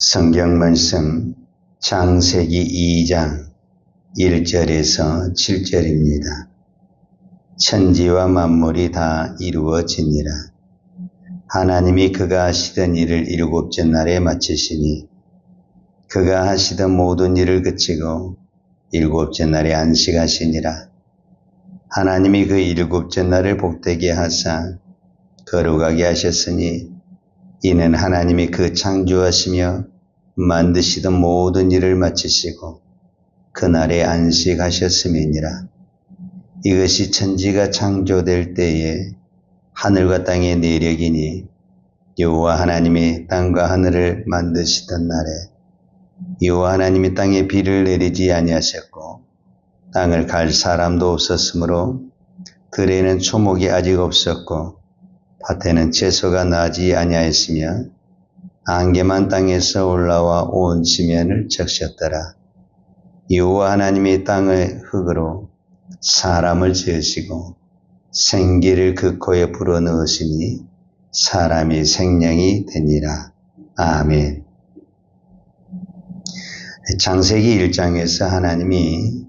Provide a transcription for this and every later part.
성경 말씀 창세기 2장 1절에서 7절입니다. 천지와 만물이 다 이루어지니라. 하나님이 그가 하시던 일을 일곱째 날에 마치시니 그가 하시던 모든 일을 그치고 일곱째 날에 안식하시니라. 하나님이 그 일곱째 날을 복되게 하사 거룩하게 하셨으니 이는 하나님이 그 창조하시며 만드시던 모든 일을 마치시고 그날에 안식하셨음이니라. 이것이 천지가 창조될 때에 하늘과 땅의 내력이니 여호와 하나님이 땅과 하늘을 만드시던 날에 여호와 하나님이 땅에 비를 내리지 아니하셨고 땅을 갈 사람도 없었으므로 들에는 초목이 아직 없었고 밭에는 채소가 나지 아니하였으며 안개만 땅에서 올라와 온 지면을 적셨더라. 여호와 하나님이 땅의 흙으로 사람을 지으시고 생기를 그 코에 불어넣으시니 사람이 생명이 되니라. 아멘. 창세기 1장에서 하나님이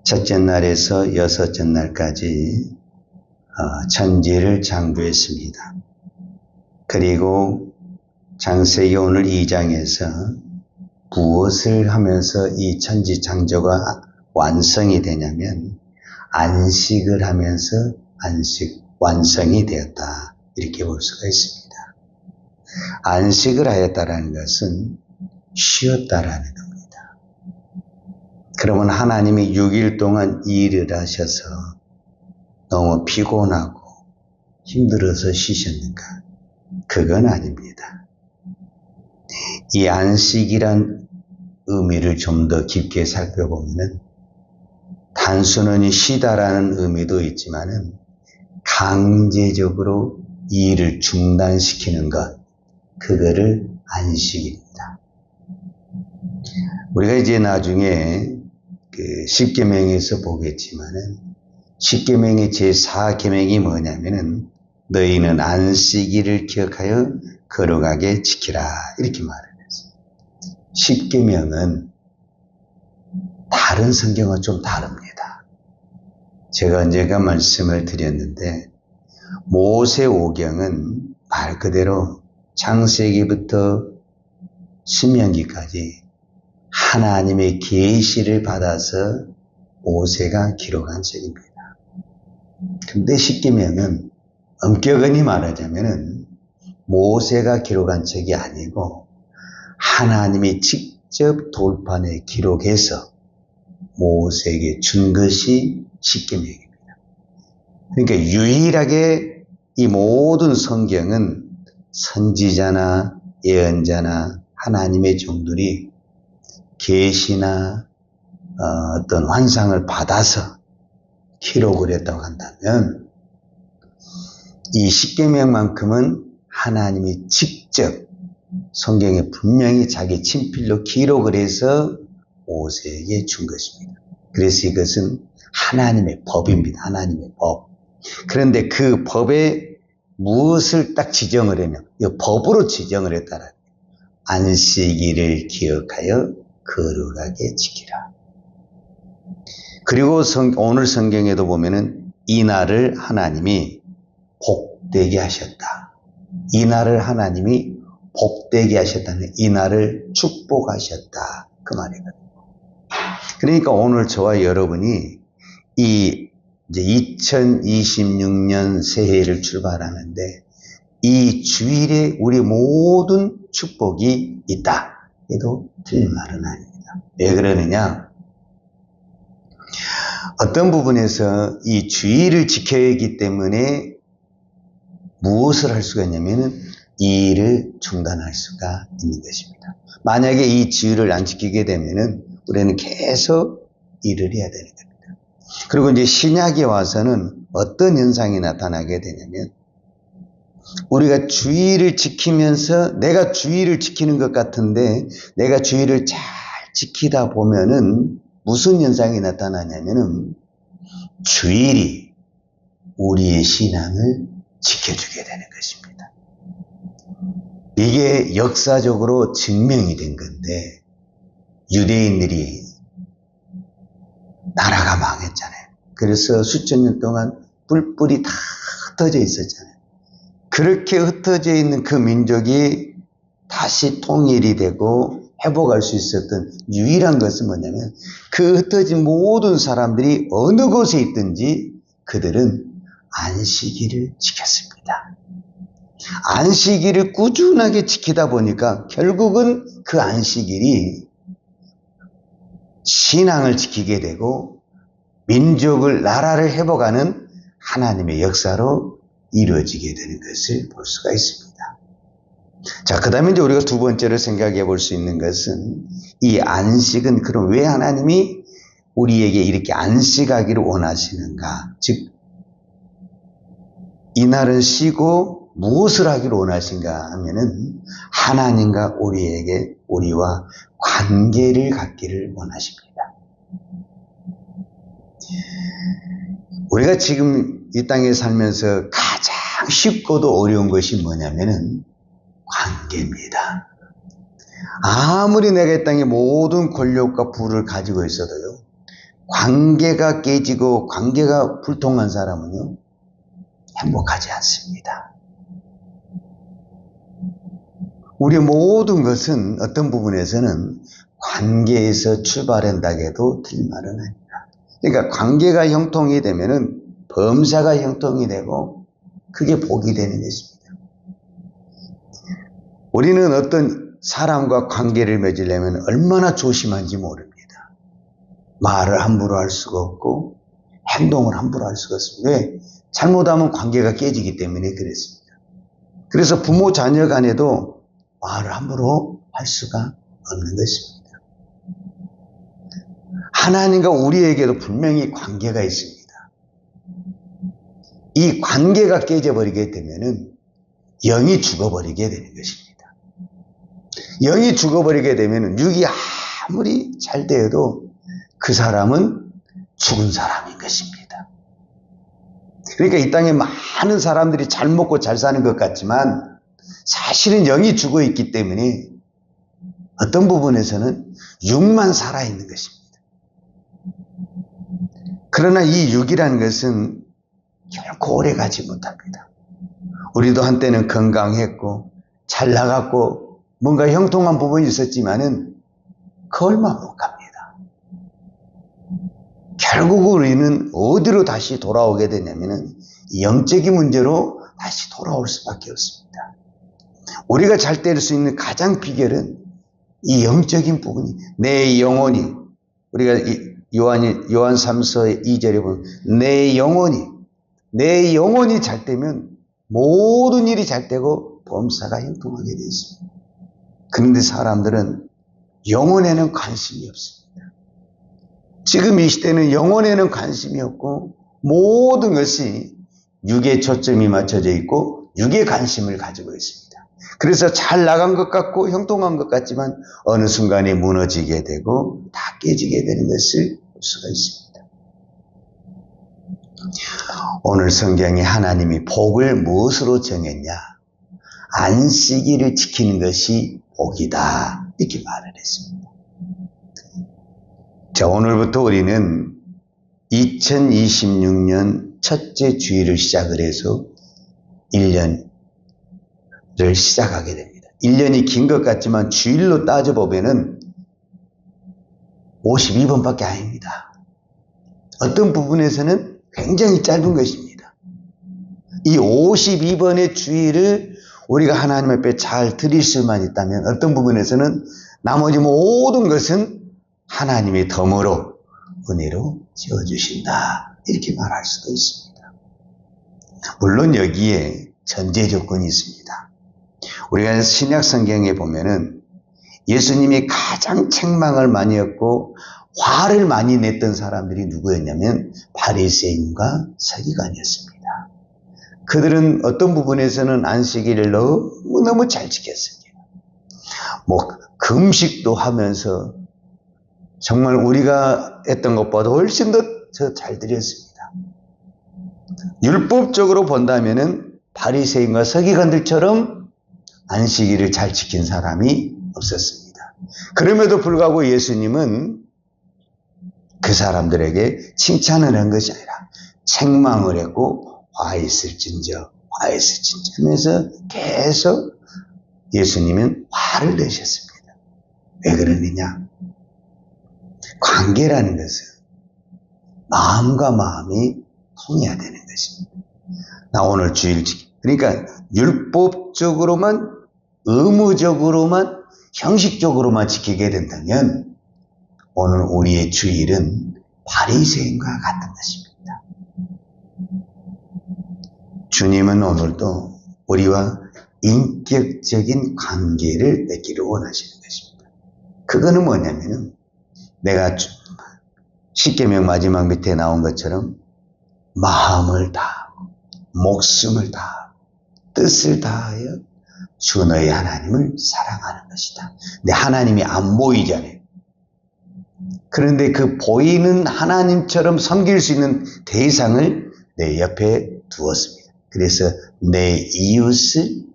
첫째 날에서 여섯째 날까지 천지를 창조했습니다. 그리고 창세기 오늘 2장에서 무엇을 하면서 이 천지 창조가 완성이 되냐면 안식을 하면서 완성이 되었다. 이렇게 볼 수가 있습니다. 안식을 하였다라는 것은 쉬었다라는 겁니다. 그러면 하나님이 6일 동안 일을 하셔서 너무 피곤하고 힘들어서 쉬셨는가? 그건 아닙니다. 이 안식이란 의미를 좀 더 깊게 살펴보면은 단순히 쉬다라는 의미도 있지만은 강제적으로 일을 중단시키는 것, 그거를 안식입니다. 우리가 이제 나중에 그 십계명에서 보겠지만은 십계명의 제4계명이 뭐냐면은 너희는 안식일을 기억하여 거룩하게 지키라 이렇게 말을 했어요. 십계명은 다른 성경은 좀 다릅니다. 제가 언젠가 말씀을 드렸는데 모세오경은 말 그대로 창세기부터 신명기까지 하나님의 계시를 받아서 모세가 기록한 책입니다. 근데 십계명은 엄격히 말하자면은 모세가 기록한 책이 아니고 하나님이 직접 돌판에 기록해서 모세에게 준 것이 십계명입니다. 그러니까 유일하게 이 모든 성경은 선지자나 예언자나 하나님의 종들이 계시나 어떤 환상을 받아서 기록을 했다고 한다면 이 십계명만큼은 하나님이 직접 성경에 분명히 자기 친필로 기록을 해서 모세에게 준 것입니다. 그래서 이것은 하나님의 법입니다. 하나님의 법. 그런데 그 법에 무엇을 딱 지정을 했냐? 이 법으로 지정을 했다라. 안식일을 기억하여 거룩하게 지키라. 그리고 오늘 성경에도 보면은 이 날을 하나님이 복되게 하셨다. 이 날을 하나님이 복되게 하셨다는 이 날을 축복하셨다. 그 말이거든요. 그러니까 오늘 저와 여러분이 이제 2026년 새해를 출발하는데 이 주일에 우리 모든 축복이 있다. 해도 틀린 말은 아닙니다. 왜 그러느냐? 어떤 부분에서 이 주일을 지켜야 하기 때문에 무엇을 할 수가 있냐면은 이 일을 중단할 수가 있는 것입니다. 만약에 이 주일을 안 지키게 되면은 우리는 계속 일을 해야 되는 겁니다. 그리고 이제 신약에 와서는 어떤 현상이 나타나게 되냐면 우리가 주일을 지키면서 내가 주일을 지키는 것 같은데 내가 주일을 잘 지키다 보면은 무슨 현상이 나타나냐면은 주일이 우리의 신앙을 지켜주게 되는 것입니다. 이게 역사적으로 증명이 된 건데, 유대인들이 나라가 망했잖아요. 그래서 수천 년 동안 뿔뿔이 다 흩어져 있었잖아요. 그렇게 흩어져 있는 그 민족이 다시 통일이 되고 회복할 수 있었던 유일한 것은 뭐냐면, 그 흩어진 모든 사람들이 어느 곳에 있든지 그들은 안식일을 지켰습니다. 안식일을 꾸준하게 지키다 보니까 결국은 그 안식일이 신앙을 지키게 되고 민족을, 나라를 회복하는 하나님의 역사로 이루어지게 되는 것을 볼 수가 있습니다. 자, 그 다음에 이제 우리가 두 번째로 생각해 볼 수 있는 것은, 이 안식은 그럼 왜 하나님이 우리에게 이렇게 안식하기를 원하시는가? 즉, 이날을 쉬고 무엇을 하기를 원하신가 하면은, 하나님과 우리와 관계를 갖기를 원하십니다. 우리가 지금 이 땅에 살면서 가장 쉽고도 어려운 것이 뭐냐면은 관계입니다. 아무리 내가 이 땅에 모든 권력과 부를 가지고 있어도요, 관계가 깨지고 관계가 불통한 사람은요, 행복하지 않습니다. 우리의 모든 것은 어떤 부분에서는 관계에서 출발한다고 해도 틀림말은 아닙니다. 그러니까 관계가 형통이 되면은 범사가 형통이 되고 그게 복이 되는 것입니다. 우리는 어떤 사람과 관계를 맺으려면 얼마나 조심한지 모릅니다. 말을 함부로 할 수가 없고 행동을 함부로 할 수가 없습니다. 왜? 잘못하면 관계가 깨지기 때문에 그랬습니다. 그래서 부모 자녀 간에도 말을 함부로 할 수가 없는 것입니다. 하나님과 우리에게도 분명히 관계가 있습니다. 이 관계가 깨져버리게 되면은 영이 죽어버리게 되는 것입니다. 영이 죽어버리게 되면은 육이 아무리 잘 되어도 그 사람은 죽은 사람인 것입니다. 그러니까 이 땅에 많은 사람들이 잘 먹고 잘 사는 것 같지만 사실은 영이 죽어 있기 때문에 어떤 부분에서는 육만 살아있는 것입니다. 그러나 이 육이라는 것은 결코 오래 가지 못합니다. 우리도 한때는 건강했고 잘 나갔고 뭔가 형통한 부분이 있었지만은 그 얼마 못 갑니다. 결국 우리는 어디로 다시 돌아오게 되냐면은 영적인 문제로 다시 돌아올 수밖에 없습니다. 우리가 잘 될 수 있는 가장 비결은 이 영적인 부분이, 내 영혼이, 우리가 요한 3서 2절에 보면 내 영혼이 잘 되면 모든 일이 잘 되고 범사가 형통하게 되어 있습니다. 그런데 사람들은 영혼에는 관심이 없습니다. 지금 이 시대는 영혼에는 관심이 없고 모든 것이 육에 초점이 맞춰져 있고 육에 관심을 가지고 있습니다. 그래서 잘 나간 것 같고 형통한 것 같지만 어느 순간에 무너지게 되고 다 깨지게 되는 것을 볼 수가 있습니다. 오늘 성경에 하나님이 복을 무엇으로 정했냐? 안식일을 지키는 것이 복이다, 이렇게 말을 했습니다. 자, 오늘부터 우리는 2026년 첫째 주일을 시작을 해서 1년을 시작하게 됩니다. 1년이 긴 것 같지만 주일로 따져보면은 52번밖에 아닙니다. 어떤 부분에서는 굉장히 짧은 것입니다. 이 52번의 주일을 우리가 하나님 앞에 잘 드릴 수만 있다면 어떤 부분에서는 나머지 모든 것은 하나님의 덤으로 은혜로 지어주신다, 이렇게 말할 수도 있습니다. 물론 여기에 전제 조건이 있습니다. 우리가 신약 성경에 보면은 예수님이 가장 책망을 많이 했고 화를 많이 냈던 사람들이 누구였냐면 바리새인과 서기관이었습니다. 그들은 어떤 부분에서는 안식일을 너무너무 잘 지켰습니다. 금식도 하면서 정말 우리가 했던 것보다 훨씬 더 잘 드렸습니다. 율법적으로 본다면은 바리새인과 서기관들처럼 안식일을 잘 지킨 사람이 없었습니다. 그럼에도 불구하고 예수님은 그 사람들에게 칭찬을 한 것이 아니라 책망을 했고 화 있을진저 하면서 계속 예수님은 화를 내셨습니다. 왜 그러느냐? 관계라는 것은 마음과 마음이 통해야 되는 것입니다. 나 오늘 주일 그러니까 율법적으로만, 의무적으로만, 형식적으로만 지키게 된다면 오늘 우리의 주일은 바리새인과 같은 것입니다. 주님은 오늘도 우리와 인격적인 관계를 맺기를 원하시는 것입니다. 그거는 뭐냐면은 내가 십계명 마지막 밑에 나온 것처럼 마음을 다하고 목숨을 다하고 뜻을 다하여 주 너의 하나님을 사랑하는 것이다. 근데 하나님이 안 보이잖아요. 그런데 그 보이는 하나님처럼 섬길 수 있는 대상을 내 옆에 두었습니다. 그래서 내 이웃을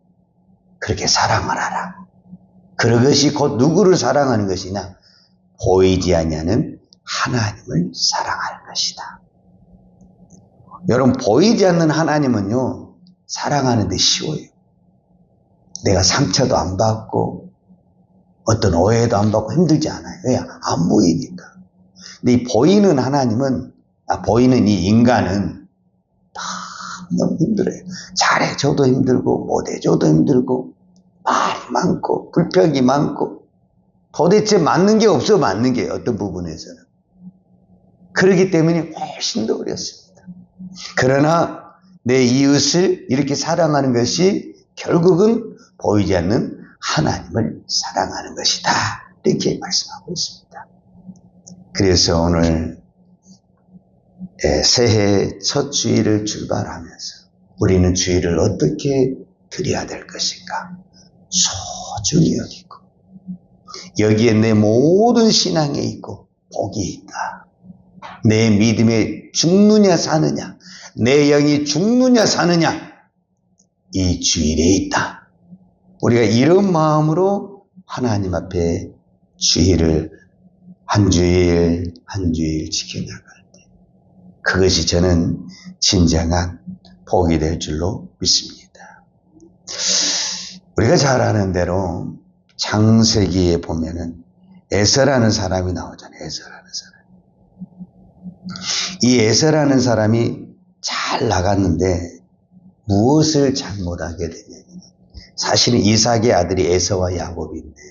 그렇게 사랑을 하라. 그것이 곧 누구를 사랑하는 것이냐? 보이지 않는 하나님을 사랑하는 것이다. 여러분, 보이지 않는 하나님은요, 사랑하는데 쉬워요. 내가 상처도 안 받고 어떤 오해도 안 받고 힘들지 않아요. 왜? 안 보이니까. 근데 이 보이는 하나님은, 보이는 이 인간은 너무 힘들어요. 잘해줘도 힘들고 못해줘도 힘들고 말이 많고 불평이 많고 도대체 맞는 게 없어. 맞는 게 어떤 부분에서는. 그렇기 때문에 훨씬 더 어렵습니다. 그러나 내 이웃을 이렇게 사랑하는 것이 결국은 보이지 않는 하나님을 사랑하는 것이다. 이렇게 말씀하고 있습니다. 그래서 오늘 새해 첫 주일을 출발하면서 우리는 주일을 어떻게 드려야 될 것인가? 소중히 여기고 여기에 내 모든 신앙에 있고 복이 있다. 내 믿음에 죽느냐 사느냐, 내 영이 죽느냐 사느냐, 이 주일에 있다. 우리가 이런 마음으로 하나님 앞에 주일을 한 주일 한 주일 지켜나갈 때 그것이 저는 진정한 복이 될 줄로 믿습니다. 우리가 잘 아는 대로 창세기에 보면은 에서라는 사람이 나오잖아요. 에서라는 사람. 이 에서라는 사람이 잘 나갔는데 무엇을 잘못하게 되냐면 사실은 이삭의 아들이 에서와 야곱인데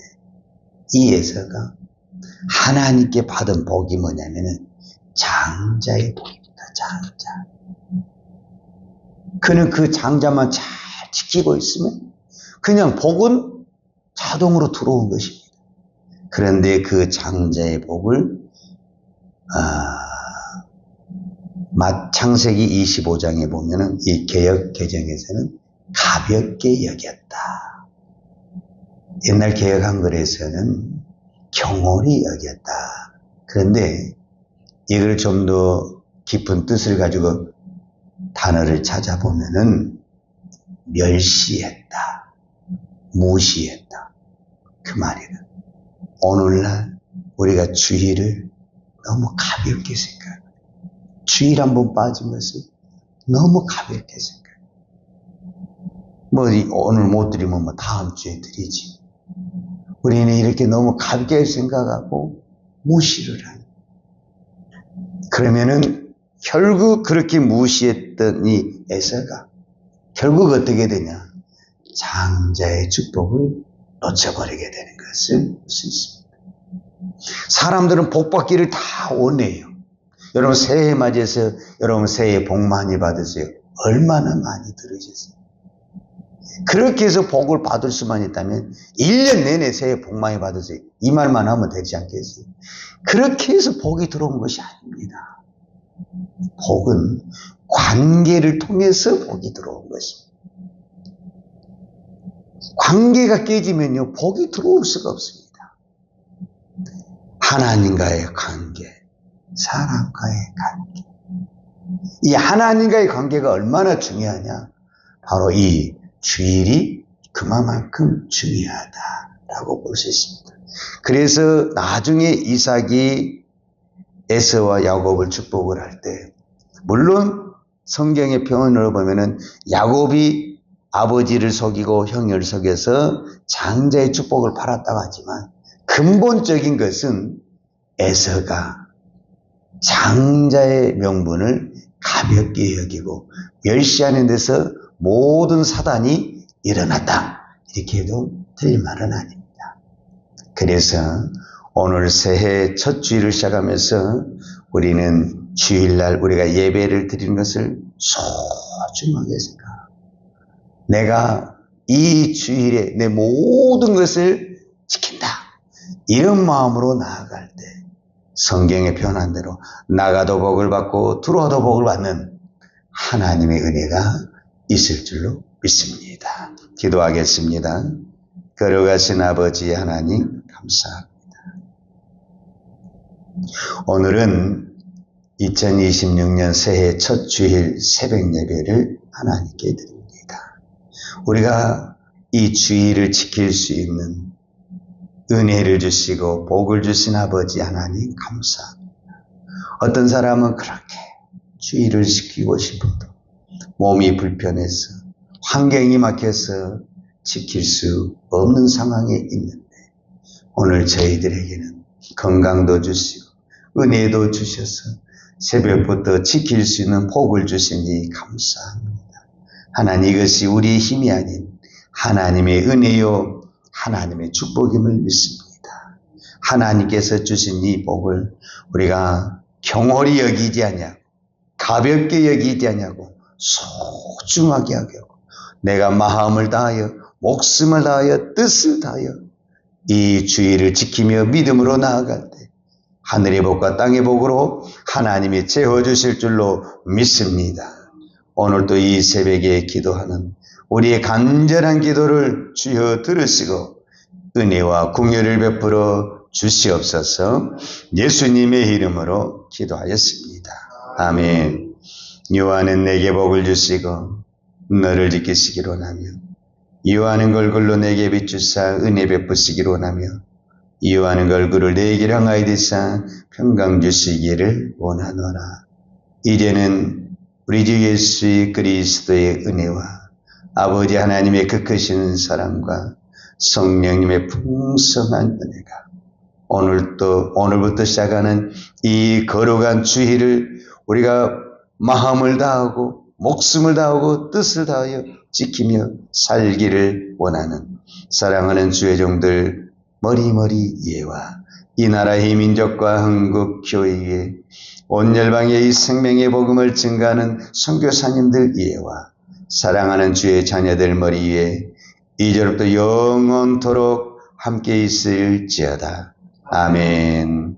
이 에서가 하나님께 받은 복이 뭐냐면은 장자의 복입니다. 장자. 그는 그 장자만 잘 지키고 있으면 그냥 복은 자동으로 들어온 것입니다. 그런데 그 장자의 복을 창세기 25장에 보면은 이 개역 개정에서는 가볍게 여겼다. 옛날 개역 한글에서는 경홀히 여겼다. 그런데 이걸 좀 더 깊은 뜻을 가지고 단어를 찾아보면은 멸시했다. 무시했다. 그 말이에요. 오늘날 우리가 주일을 너무 가볍게 생각해요. 주일 한번 빠진 것을 너무 가볍게 생각해요. 오늘 못 드리면 다음 주에 드리지. 우리는 이렇게 너무 가볍게 생각하고 무시를 하는. 그러면은 결국 그렇게 무시했던 이 에서가 결국 어떻게 되냐? 장자의 축복을 놓쳐버리게 되는 것을 볼 수 있습니다. 사람들은 복 받기를 다 원해요. 여러분 새해 맞이해서 여러분 새해 복 많이 받으세요. 얼마나 많이 들으셨어요? 그렇게 해서 복을 받을 수만 있다면 1년 내내 새해 복 많이 받으세요. 이 말만 하면 되지 않겠어요? 그렇게 해서 복이 들어온 것이 아닙니다. 복은 관계를 통해서 복이 들어온 것입니다. 관계가 깨지면요 복이 들어올 수가 없습니다. 하나님과의 관계, 사람과의 관계. 이 하나님과의 관계가 얼마나 중요하냐? 바로 이 주일이 그만큼 중요하다라고 볼 수 있습니다. 그래서 나중에 이삭이 에서와 야곱을 축복을 할 때, 물론 성경의 표현으로 보면은 야곱이 아버지를 속이고 형을 속여서 장자의 축복을 받았다고 하지만 근본적인 것은 에서가 장자의 명분을 가볍게 여기고 멸시하는 데서 모든 사단이 일어났다. 이렇게 해도 틀린 말은 아닙니다. 그래서 오늘 새해 첫 주일을 시작하면서 우리는 주일날 우리가 예배를 드리는 것을 소중하게 생각합니다. 내가 이 주일에 내 모든 것을 지킨다. 이런 마음으로 나아갈 때 성경에 표현한 대로 나가도 복을 받고 들어와도 복을 받는 하나님의 은혜가 있을 줄로 믿습니다. 기도하겠습니다. 걸어가신 아버지 하나님 감사합니다. 오늘은 2026년 새해 첫 주일 새벽 예배를 하나님께 드립니다. 우리가 이 주일을 지킬 수 있는 은혜를 주시고 복을 주신 아버지 하나님 감사합니다. 어떤 사람은 그렇게 주일을 지키고 싶어도 몸이 불편해서 환경이 막혀서 지킬 수 없는 상황에 있는데 오늘 저희들에게는 건강도 주시고 은혜도 주셔서 새벽부터 지킬 수 있는 복을 주시니 감사합니다. 하나님 이것이 우리의 힘이 아닌 하나님의 은혜요 하나님의 축복임을 믿습니다. 하나님께서 주신 이 복을 우리가 경홀히 여기지 않냐고 가볍게 여기지 않냐고 소중하게 하고 내가 마음을 다하여 목숨을 다하여 뜻을 다하여 이 주의를 지키며 믿음으로 나아갈 때 하늘의 복과 땅의 복으로 하나님이 채워주실 줄로 믿습니다. 오늘도 이 새벽에 기도하는 우리의 간절한 기도를 주여 들으시고 은혜와 궁유를 베풀어 주시옵소서. 예수님의 이름으로 기도하였습니다. 아멘. 여호와는 내게 복을 주시고 너를 지키시기로 원하며 여호와는 얼굴로 내게 비추사 은혜 베푸시기로 원하며 여호와는 얼굴을 내게 향하여 드사 평강 주시기를 원하노라. 이제는 우리 주 예수 그리스도의 은혜와 아버지 하나님의 그 크신 사랑과 성령님의 풍성한 은혜가 오늘부터 시작하는 이 거룩한 주일을 우리가 마음을 다하고 목숨을 다하고 뜻을 다하여 지키며 살기를 원하는 사랑하는 주의 종들 머리머리 이해와 이 나라의 민족과 한국 교회에 온 열방의 이 생명의 복음을 증가하는 선교사님들 이해와 사랑하는 주의 자녀들 머리 위에 이제부터 영원토록 함께 있을지어다. 아멘.